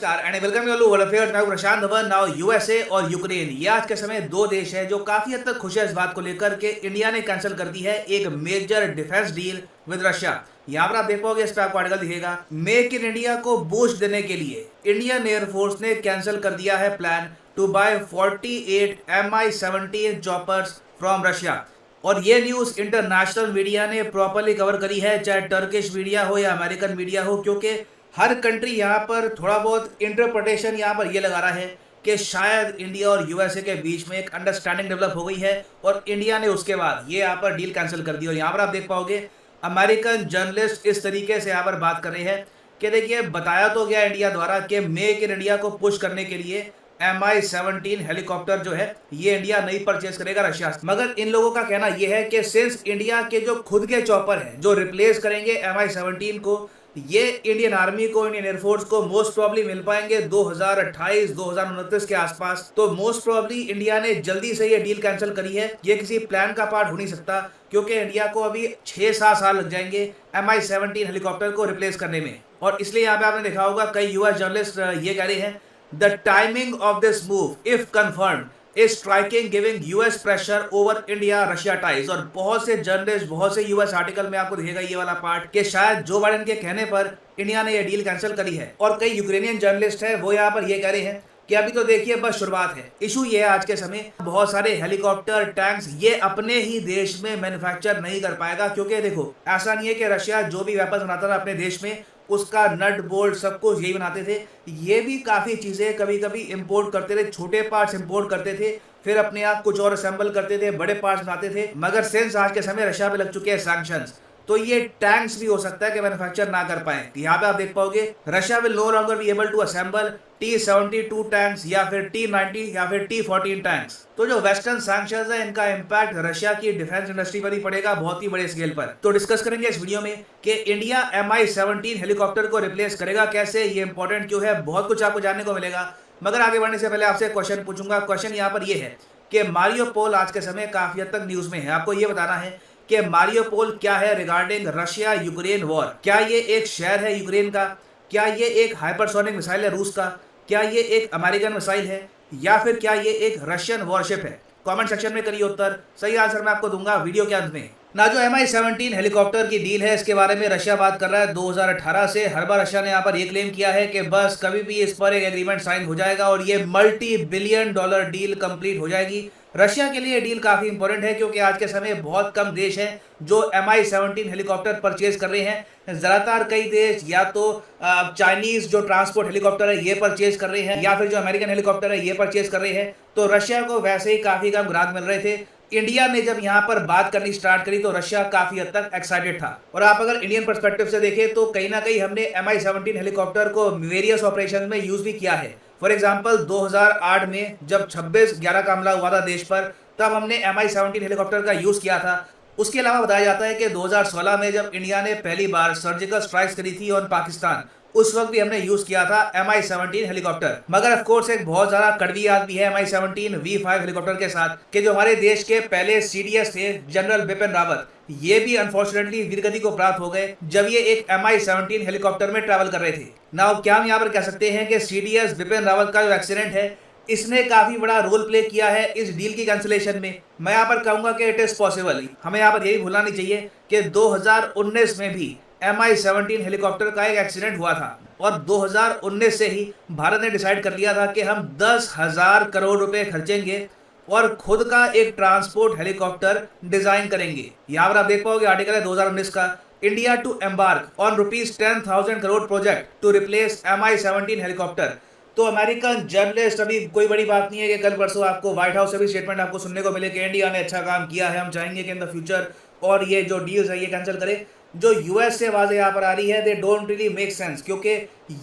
नमस्कार and welcome you all world affairs. मैं प्रशांत Dhawan. Now USA और यूक्रेन, ये आज के समय दो देश हैं जो काफी हद तक खुश है इस बात को लेकर के इंडिया ने कैंसिल कर दी है एक major defence deal with Russia. यहाँ पर आप देख पाओगे, इस पे आपको आर्टिकल दिखेगा, मेक इन इंडिया को बूस्ट देने के लिए इंडियन एयरफोर्स ने कैंसिल कर दिया है plan to buy 48 Mi-17 choppers from Russia. और ये न्यूज इंटरनेशनल मीडिया ने प्रॉपरली कवर करी है, चाहे टर्किश मीडिया हो या अमेरिकन मीडिया हो, क्योंकि हर कंट्री यहाँ पर थोड़ा बहुत इंटरप्रिटेशन यहाँ पर ये लगा रहा है कि शायद इंडिया और यूएसए के बीच में एक अंडरस्टैंडिंग डेवलप हो गई है और इंडिया ने उसके बाद ये यहाँ पर डील कैंसिल कर दी। और यहाँ पर आप देख पाओगे अमेरिकन जर्नलिस्ट इस तरीके से यहाँ पर बात कर रहे हैं कि देखिए, बताया तो गया इंडिया द्वारा कि मेक इन इंडिया को पुश करने के लिए Mi-17 हेलीकॉप्टर जो है ये इंडिया नहीं परचेज करेगा रशिया से। मगर इन लोगों का कहना यह है कि सिंस इंडिया के जो खुद के चॉपर हैं जो रिप्लेस करेंगे Mi-17 को, ये इंडियन आर्मी को, इंडियन एयरफोर्स को मोस्ट प्रॉब्ली मिल पाएंगे 2028-2029 के आसपास। तो मोस्ट प्रॉब्ली इंडिया ने जल्दी से ये डील कैंसिल करी है। ये किसी प्लान का पार्ट हो नहीं सकता, क्योंकि इंडिया को अभी 6-7 साल लग जाएंगे Mi-17 हेलीकॉप्टर को रिप्लेस करने में। और इसलिए यहाँ पे आपने देखा होगा कई यूएस जर्नलिस्ट ये कह रहे हैं, the timing of this move if confirmed is striking, giving US pressure over India Russia ties. और बहुत से जर्नलिस्ट, बहुत से यूएस आर्टिकल में आपको दिखेगा ये वाला पार्ट कि शायद जो बाइडेन के कहने पर इंडिया ने ये डील कैंसिल करी है। और कई यूक्रेनियन जर्नलिस्ट है वो यहाँ पर ये कह रहे हैं कि अभी तो देखिए बस शुरुआत है। इशू ये है आज के समय बहुत सारे हेलीकॉप्टर, टैंक्स ये अपने ही देश में मैन्युफैक्चर नहीं कर पाएगा, क्योंकि देखो ऐसा नहीं है कि रशिया जो भी वेपन्स बनाता था अपने देश में उसका नट बोल्ट सब कुछ यही बनाते थे। ये भी काफ़ी चीज़ें कभी कभी इंपोर्ट करते थे, छोटे पार्ट्स इंपोर्ट करते थे, फिर अपने आप कुछ और असेंबल करते थे, बड़े पार्ट्स बनाते थे। मगर सिंस आज के समय रशिया पे लग चुके हैं सैंक्शंस, तो ये टैंक्स भी हो सकता है कि मैन्युफैक्चर ना कर पाए। यहाँ पे आप देख पाओगे Russia will no longer be able to assemble T-72 tanks या फिर T-90 या फिर T-14 टैंक्स। तो जो वेस्टर्न सैंक्शंस है इनका इम्पैक्ट रशिया की डिफेंस इंडस्ट्री पर ही पड़ेगा बहुत ही बड़े स्केल पर। तो डिस्कस करेंगे इस वीडियो में कि इंडिया Mi-17 हेलीकॉप्टर को रिप्लेस करेगा कैसे, ये इंपॉर्टेंट क्यों है, बहुत कुछ आपको जानने को मिलेगा। मगर आगे बढ़ने से पहले आपसे क्वेश्चन पूछूंगा। क्वेश्चन यहाँ पर यह है कि मारियोपोल आज के समय काफी हद तक न्यूज में है। आपको ये बताना है कि मारियोपोल क्या है रिगार्डिंग रशिया यूक्रेन वॉर। क्या ये एक शहर है यूक्रेन का? क्या ये एक हाइपरसोनिक मिसाइल है रूस का? क्या ये एक अमेरिकन मिसाइल है या फिर क्या ये एक रशियन वॉरशिप है? कमेंट सेक्शन में करिए उत्तर। सही आंसर मैं आपको दूंगा वीडियो के अंत में। ना जो Mi-17 हेलीकॉप्टर की डील है इसके बारे में रशिया बात कर रहा है 2018 से। हर बार रशिया ने यहाँ पर ये क्लेम किया है कि बस कभी भी इस पर एक एग्रीमेंट साइन हो जाएगा और ये $multi-billion डील कंप्लीट हो जाएगी। रशिया के लिए डील काफी इंपॉर्टेंट है, क्योंकि आज के समय बहुत कम देश हैं जो Mi-17 हेलीकॉप्टर परचेज कर रहे हैं। ज्यादातर कई देश या तो चाइनीज जो ट्रांसपोर्ट हेलीकॉप्टर है ये परचेज कर रहे हैं, या फिर जो अमेरिकन हेलीकॉप्टर है ये परचेज कर रहे हैं। तो रशिया को वैसे ही काफी कम ग्राहक मिल रहे थे। इंडिया ने जब यहाँ पर बात करनी स्टार्ट करी तो रशिया काफी हद तक एक्साइटेड था। और आप अगर इंडियन पर्सपेक्टिव से देखें तो कहीं ना कहीं हमने Mi-17 हेलीकॉप्टर को वेरियस ऑपरेशन में यूज भी किया है। फॉर एग्जाम्पल 2008 में जब 26/11 का हमला हुआ था देश पर, तब हमने Mi-17 हेलीकॉप्टर का यूज किया था। उसके अलावा बताया जाता है कि 2016 में जब इंडिया ने पहली बार सर्जिकल स्ट्राइक्स करी थी ऑन पाकिस्तान, उस वक्त भी हमने यूज किया था Mi-17 हेलीकॉप्टर। मगर ऑफ कोर्स एक बहुत ज्यादा कड़वी याद भी है Mi-17 V5 हेलीकॉप्टर के साथ कि जो हमारे देश के पहले CDS थे जनरल बिपिन रावत, ये भी अनफॉर्चुनेटली वीरगति को प्राप्त हो गए जब ये एक Mi-17 हेलीकॉप्टर में ट्रैवल कर रहे थे। नाउ क्या हम यहाँ पर कह सकते हैं कि CDS बिपिन रावत का जो एक्सीडेंट है इसने काफी बड़ा रोल प्ले किया है इस डील की कैंसिलेशन में? मैं यहाँ पर कहूंगा कि इट इज पॉसिबल। हमें यहाँ पर यही भूलना नहीं चाहिए कि 2019 में भी Mi-17 हेलीकॉप्टर का एक एक्सीडेंट हुआ था और 2019 से ही भारत ने डिसाइड कर लिया था कि हम 10,000 करोड़ रुपए खर्चेंगे और खुद का एक ट्रांसपोर्ट हेलीकॉप्टर डिजाइन करेंगे। यहाँ पर आप देख पाओगे आर्टिकल है 2019 का, India to embark on ₹10,000 crore project to replace Mi-17 helicopter. तो अमेरिकन जर्नलिस्ट, अभी कोई बड़ी बात नहीं है कि कल परसों आपको व्हाइट हाउस से भी स्टेटमेंट आपको सुनने को मिले कि इंडिया ने अच्छा काम किया है, हम चाहेंगे कि इन द फ्यूचर और ये जो डील्स है ये कैंसिल करे। जो यूएस से आवाजें यहाँ पर आ रही है they don't really make sense, क्योंकि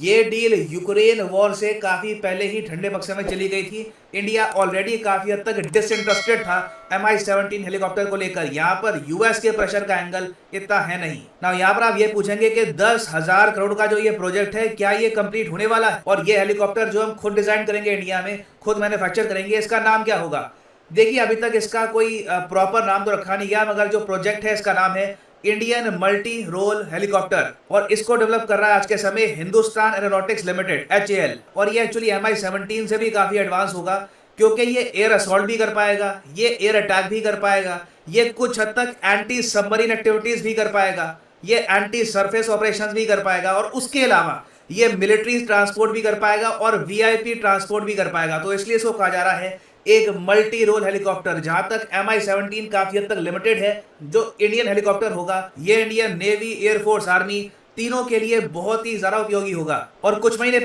ये डील यूक्रेन वॉर से काफी पहले ही ठंडे बक्से में चली गई थी। इंडिया ऑलरेडी काफी हद तक डिसइंटरेस्टेड था Mi-17 हेलीकॉप्टर को लेकर। यहाँ पर यूएस के प्रेशर का एंगल इतना है नहीं ना। यहाँ पर आप ये पूछेंगे कि 10,000 करोड़ का जो ये प्रोजेक्ट है क्या ये कंप्लीट होने वाला है? और ये हेलीकॉप्टर जो हम खुद डिजाइन करेंगे इंडिया में, खुद मैन्युफैक्चर करेंगे, इसका नाम क्या होगा? देखिए, अभी तक इसका कोई प्रॉपर नाम तो रखा नहीं गया, मगर जो प्रोजेक्ट है इसका नाम है इंडियन मल्टी रोल हेलीकॉप्टर, और इसको डेवलप कर रहा है आज के समय हिंदुस्तान एरोनॉटिक्स लिमिटेड HAL। और ये एक्चुअली MI-17 से भी काफी एडवांस होगा, क्योंकि ये एयर असॉल्ट भी कर पाएगा, ये एयर अटैक भी कर पाएगा, ये कुछ हद तक एंटी सबमरीन एक्टिविटीज भी कर पाएगा, ये एंटी सरफेस ऑपरेशंस भी कर पाएगा, और उसके अलावा ये मिलिट्री ट्रांसपोर्ट भी कर पाएगा और VIP ट्रांसपोर्ट भी कर पाएगा। तो इसलिए इसको कहा जा रहा है एक मल्टी रोल हेलीकॉप्टर। जहां तक MI-17 काफी हद तक लिमिटेड है, जो इंडियन हेलीकॉप्टर होगा ये इंडियन नेवी, एयरफोर्स, आर्मी तीनों के लिए बहुत ही ज्यादा उपयोगी होगा। और कुछ महीने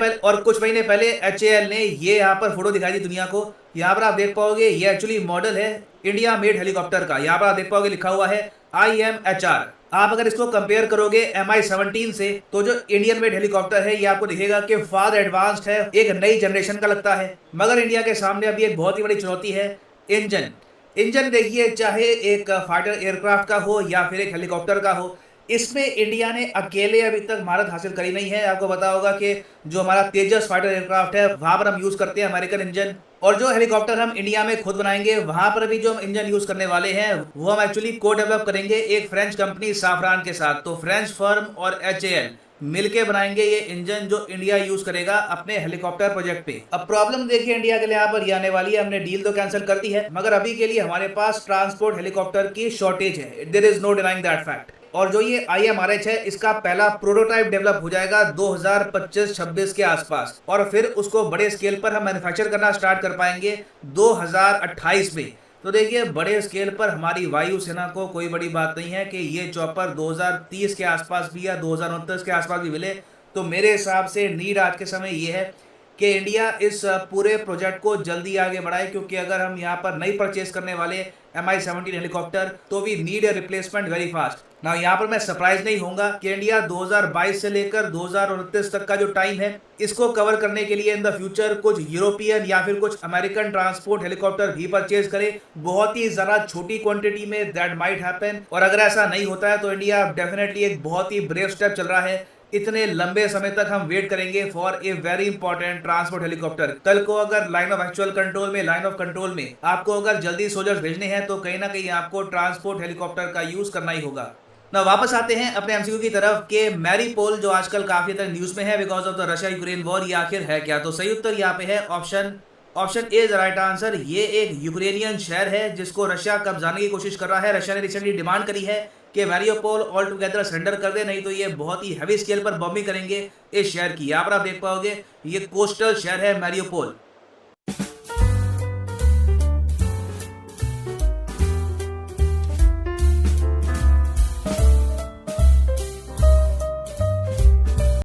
पहले HAL ने ये यहाँ पर फोटो दिखाई दी दुनिया को। यहाँ पर आप देख पाओगे ये एक्चुअली मॉडल है इंडिया मेड हेलीकॉप्टर का। यहाँ पर आप देख पाओगे लिखा हुआ है IMHR। आप अगर इसको कंपेयर करोगे MI-17 से, तो जो इंडियन मेड हेलीकॉप्टर है ये आपको दिखेगा कि फार एडवांस्ड है, एक नई जनरेशन का लगता है। मगर इंडिया के सामने अभी एक बहुत ही बड़ी चुनौती है, इंजन देखिए, चाहे एक फाइटर एयरक्राफ्ट का हो या फिर एक हेलीकॉप्टर का हो, इसमें इंडिया ने अकेले अभी तक महारत हासिल करी नहीं है। आपको पता होगा कि जो हमारा तेजस फाइटर एयरक्राफ्ट है वहां पर हम यूज करते हैं अमेरिकन इंजन, और जो हेलीकॉप्टर हम इंडिया में खुद बनाएंगे वहां पर भी जो हम इंजन यूज करने वाले हैं वो हम एक्चुअली को डेवलप करेंगे एक फ्रेंच कंपनी साफरान के साथ। तो फ्रेंच फर्म और HAL मिलके बनाएंगे ये इंजन जो इंडिया यूज करेगा अपने हेलीकॉप्टर प्रोजेक्ट पे। अब प्रॉब्लम देखिए इंडिया के लिए यहाँ पर ये आने वाली है, हमने डील तो कैंसिल कर दी है, मगर अभी के लिए हमारे पास ट्रांसपोर्ट हेलीकॉप्टर की शॉर्टेज है। There is no denying that fact. और जो ये IMRH है इसका पहला प्रोटोटाइप डेवलप हो जाएगा 2025-26 के आसपास, और फिर उसको बड़े स्केल पर हम मैन्युफैक्चर करना स्टार्ट कर पाएंगे 2028 में। तो देखिए बड़े स्केल पर हमारी वायुसेना को कोई बड़ी बात नहीं है कि ये चॉपर 2030 के आसपास भी या 2029 के आसपास भी मिले। तो मेरे हिसाब से नीड आज के समय ये है कि इंडिया इस पूरे प्रोजेक्ट को जल्दी आगे बढ़ाए, क्योंकि अगर हम यहाँ पर नहीं परचेज करने वाले MI-17 हेलीकॉप्टर तो we need a replacement very fast. ना यहाँ पर मैं सरप्राइज नहीं होऊंगा कि इंडिया 2022 से लेकर 2029 तक का जो टाइम है इसको कवर करने के लिए इन द फ्यूचर कुछ यूरोपियन या फिर कुछ अमेरिकन ट्रांसपोर्ट हेलीकॉप्टर भी परचेज करे, बहुत ही ज्यादा छोटी क्वांटिटी में। That might happen. और अगर ऐसा नहीं होता है तो इंडिया डेफिनेटली एक बहुत ही ब्रेव स्टेप चल रहा है। इतने लंबे समय तक हम वेट करेंगे for a very important transport helicopter. कल को अगर लाइन ऑफ एक्चुअल कंट्रोल में, लाइन ऑफ कंट्रोल में आपको अगर जल्दी सोल्जर्स भेजने हैं तो कहीं ना कहीं आपको ट्रांसपोर्ट हेलीकॉप्टर का यूज करना ही होगा। ना वापस आते हैं अपने MCQ की तरफ के मैरीपोल जो आजकल काफी तक न्यूज में है because of the Russia Ukraine war, ये आखिर है क्या? तो सही उत्तर यहाँ पे है option A is right answer. ये एक यूक्रेनियन शहर है जिसको रशिया कब्जाने की कोशिश कर रहा है। रशिया ने रिसेंटली डिमांड करी है कि मैरियोपोल ऑल टुगेदर सरेंडर कर दे, नहीं तो ये बहुत ही हैवी स्केल पर बॉम्बिंग करेंगे इस शहर की। यहाँ पर आप देख पाओगे ये कोस्टल शहर है मैरियोपोल।